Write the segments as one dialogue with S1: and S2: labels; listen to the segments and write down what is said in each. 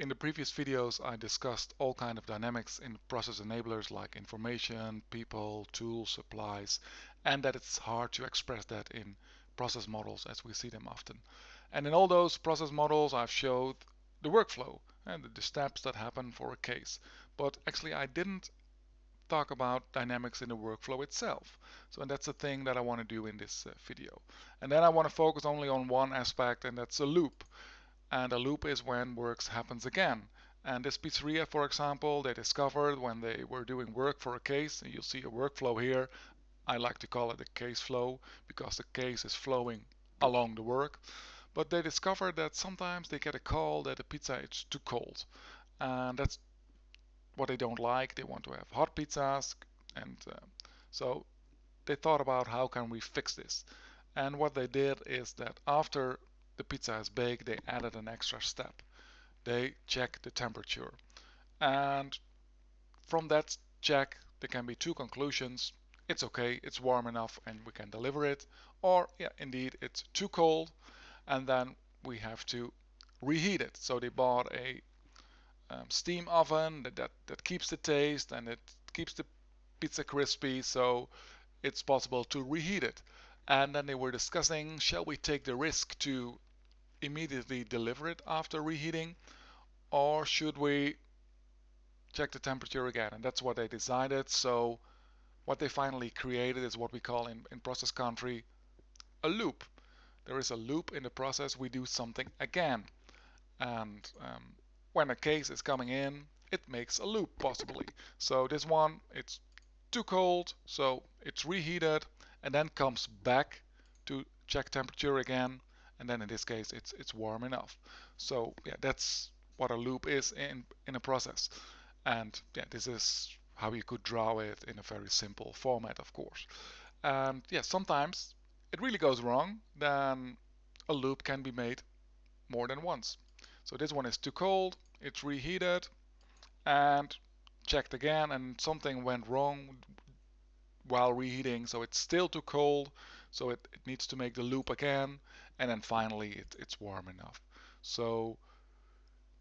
S1: In the previous videos, I discussed all kind of dynamics in process enablers like information, people, tools, supplies, and that it's hard to express that in process models as we see them often. And in all those process models, I've showed the workflow and the steps that happen for a case. But actually, I didn't talk about dynamics in the workflow itself. So and that's the thing that I want to do in this video. And then I want to focus only on one aspect, and that's a loop. And a loop is when works happens again. And this pizzeria, for example, they discovered when they were doing work for a case, and you'll see a workflow here. I like to call it a case flow because the case is flowing along the work. But they discovered that sometimes they get a call that the pizza is too cold. And that's what they don't like. They want to have hot pizzas. And so they thought about how can we fix this. And what they did is that after the pizza is baked, they added an extra step. They check the temperature. And from that check, there can be two conclusions. It's okay, it's warm enough, and we can deliver it. Or, yeah, indeed, it's too cold, and then we have to reheat it. So they bought a steam oven that keeps the taste and it keeps the pizza crispy, so it's possible to reheat it. And then they were discussing, shall we take the risk to immediately deliver it after reheating, or should we check the temperature again? And that's what they decided. So what they finally created is what we call in process country a loop. There is a loop in the process. We do something again. And when a case is coming in, it makes a loop possibly. So this one, it's too cold, so it's reheated and then comes back to check temperature again. And then in this case, it's warm enough. So yeah, that's what a loop is in a process. And yeah, this is how you could draw it in a very simple format, of course. And yeah, sometimes it really goes wrong, then a loop can be made more than once. So this one is too cold, it's reheated and checked again, and something went wrong while reheating, so it's still too cold, so it needs to make the loop again, and then finally it's warm enough. So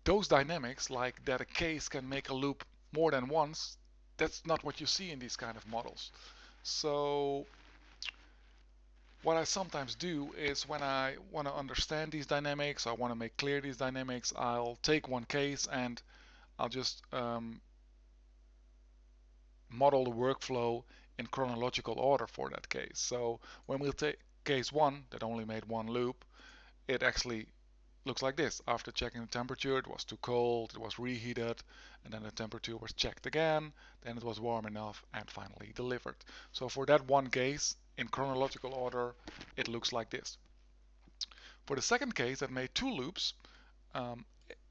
S1: those dynamics, like that a case can make a loop more than once, that's not what you see in these kind of models. So what I sometimes do is when I want to understand these dynamics, I want to make clear these dynamics, I'll take one case and I'll just model the workflow in chronological order for that case. So when we'll take case one that only made one loop, it actually looks like this. After checking the temperature, it was too cold, it was reheated, and then the temperature was checked again, then it was warm enough, and finally delivered. So for that one case, in chronological order, it looks like this. For the second case that made two loops, um,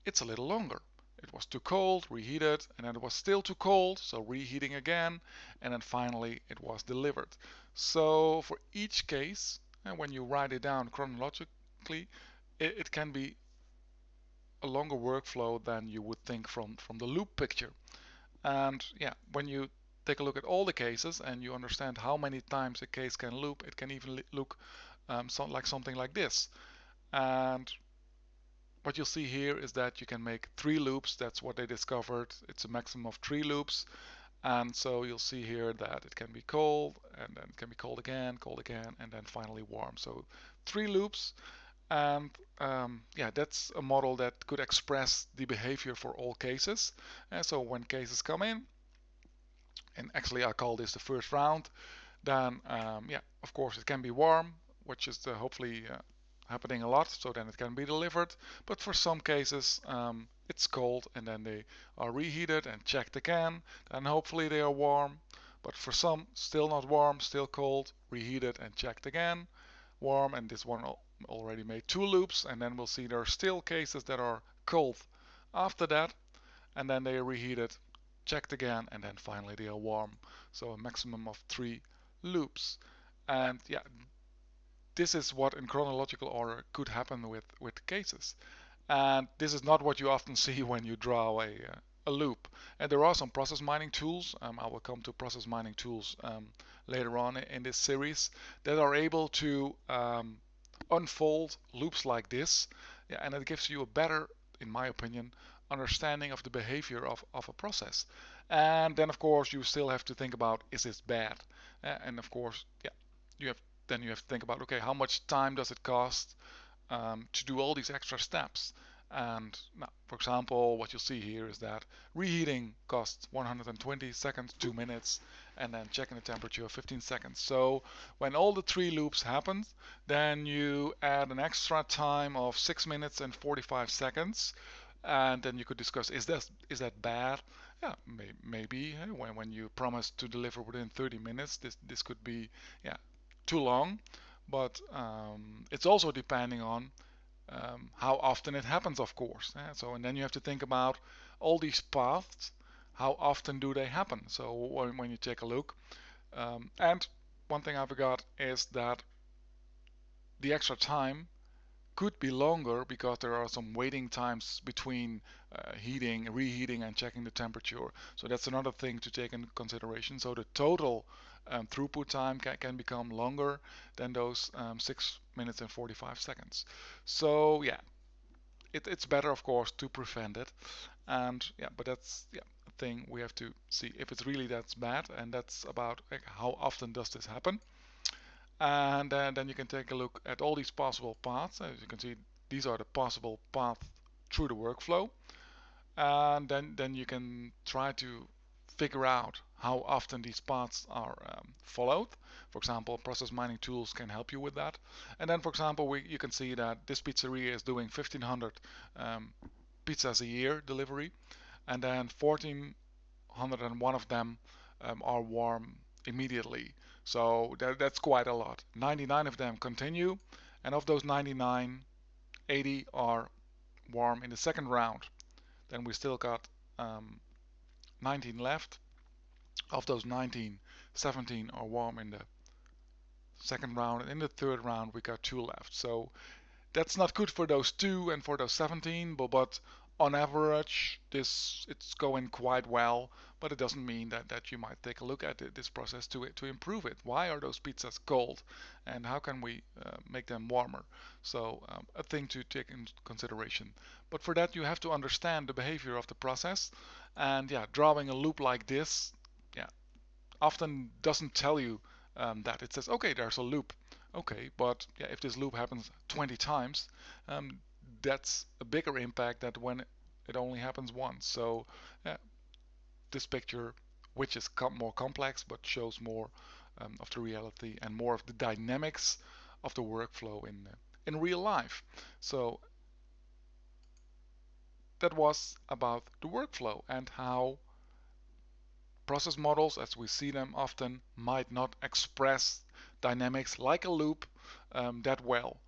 S1: it's a little longer. It was too cold, reheated, and then it was still too cold, so reheating again, and then finally it was delivered. So for each case, and when you write it down chronologically, it can be a longer workflow than you would think from the loop picture. And yeah, when you take a look at all the cases and you understand how many times a case can loop, it can even look like something like this. And what you'll see here is that you can make 3 loops. That's what they discovered. It's a maximum of 3 loops. And so you'll see here that it can be cold, and then it can be cold again, and then finally warm. So 3 loops. And yeah, that's a model that could express the behavior for all cases. And so when cases come in, and actually I call this the first round, then yeah, of course it can be warm, which is hopefully happening a lot, so then it can be delivered. But for some cases, it's cold, and then they are reheated and checked again, and hopefully they are warm. But for some, still not warm, still cold, reheated and checked again, warm, and this one already made 2 loops, and then we'll see there are still cases that are cold after that, and then they are reheated, checked again, and then finally they are warm. So a maximum of 3 loops. And yeah, this is what in chronological order could happen with cases. And this is not what you often see when you draw a loop. And there are some process mining tools, I will come to process mining tools later on in this series, that are able to unfold loops like this. Yeah, and it gives you a better in my opinion, understanding of the behavior of a process. And then, of course, you still have to think about, is this bad? And of course, yeah, you have then you have to think about, okay, how much time does it cost to do all these extra steps? And now, for example, what you'll see here is that reheating costs 120 seconds, 2 minutes, and then checking the temperature 15 seconds. So when all the three loops happen, then you add an extra time of 6 minutes and 45 seconds. And then you could discuss, is that bad? Yeah, maybe when you promise to deliver within 30 minutes, this could be, yeah, too long. But it's also depending on how often it happens, of course. So, and then you have to think about all these paths. How often do they happen? So when you take a look, and one thing I forgot is that the extra time could be longer because there are some waiting times between heating, reheating, and checking the temperature. So that's another thing to take into consideration. So the total throughput time can become longer than those 6 minutes and 45 seconds. So yeah, it's better, of course, to prevent it. And yeah, but that's, yeah, a thing we have to see if it's really that's bad, and that's about like, how often does this happen. And then you can take a look at all these possible paths. As you can see, these are the possible paths through the workflow. And then you can try to figure out how often these paths are followed. For example, process mining tools can help you with that. And then, for example, you can see that this pizzeria is doing 1,500 um, pizzas a year delivery, and then 1,401 of them are warm immediately. So that's quite a lot. 99 of them continue, and of those 99, 80 are warm in the second round. Then we still got 19 left. Of those 19, 17 are warm in the second round, and in the third round we got 2 left. So that's not good for those 2 and for those 17, but on average it's going quite well. But it doesn't mean that you might take a look at this process to improve it. Why are those pizzas cold, and how can we make them warmer? So a thing to take into consideration. But for that you have to understand the behavior of the process, and yeah, drawing a loop like this, yeah, often doesn't tell you that. It says, okay, there's a loop. Okay, but yeah, if this loop happens 20 times, um, that's a bigger impact than when it only happens once. So yeah, this picture, which is more complex but shows more of the reality and more of the dynamics of the workflow in real life. So that was about the workflow and how process models, as we see them often, might not express dynamics like a loop that well.